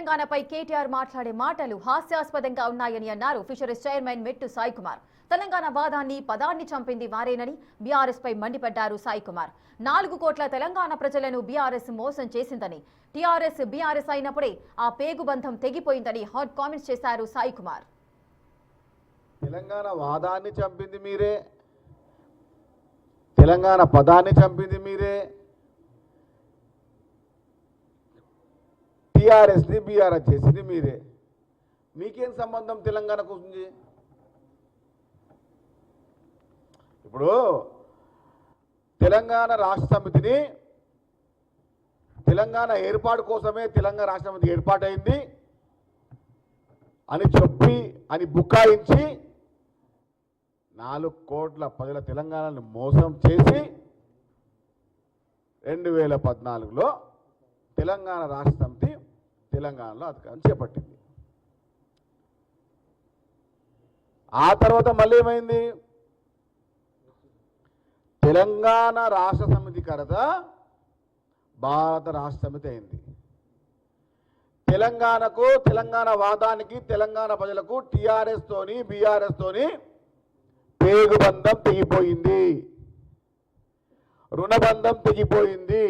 తెలంగాణపై కేటీఆర్ మాట్లాడే మాటలు హాస్యాస్పదంగా ఉన్నాయని అన్నారు ఫిషరీస్ చైర్మన్ మెట్టు సాయి కుమార్. తెలంగాణ వాదాన్ని పదాన్ని చంపింది వారేనని బీఆర్ఎస్ పై మండిపడ్డారు సాయి కుమార్. 4 కోట్ల తెలంగాణ ప్రజలను బీఆర్ఎస్ మోసం చేసిందని, టీఆర్ఎస్ బీఆర్ఎస్ అయినప్పుడే ఆ పేగుబంధం తెగిపోయిందని హాట్ కామెంట్స్ చేశారు సాయి కుమార్. తెలంగాణ వాదాన్ని చంపింది మీరే, తెలంగాణ పదాన్ని చంపింది మీరే, టీఆర్ఎస్ని బీఆర్ఎస్ చేసింది మీరే. మీకేం సంబంధం తెలంగాణకు ఉంది? ఇప్పుడు తెలంగాణ రాష్ట్ర సమితిని తెలంగాణ ఏర్పాటు కోసమే తెలంగాణ రాష్ట్ర సమితి ఏర్పాటైంది అని చెప్పి అని బుకాయించి 4 కోట్ల ప్రజల తెలంగాణను మోసం చేసి 2014లో తెలంగాణ రాష్ట్ర సమితి తెలంగాణలో అధికారం చేపట్టింది. ఆ తర్వాత మళ్ళీ ఏమైంది? తెలంగాణ రాష్ట్ర సమితి కరత భారత రాష్ట్ర సమితి అయింది. తెలంగాణకు, తెలంగాణ వాదానికి, తెలంగాణ ప్రజలకు టీఆర్ఎస్ తోని బీఆర్ఎస్ తోని పేగుబంధం తెగిపోయింది, రుణబంధం తెగిపోయింది.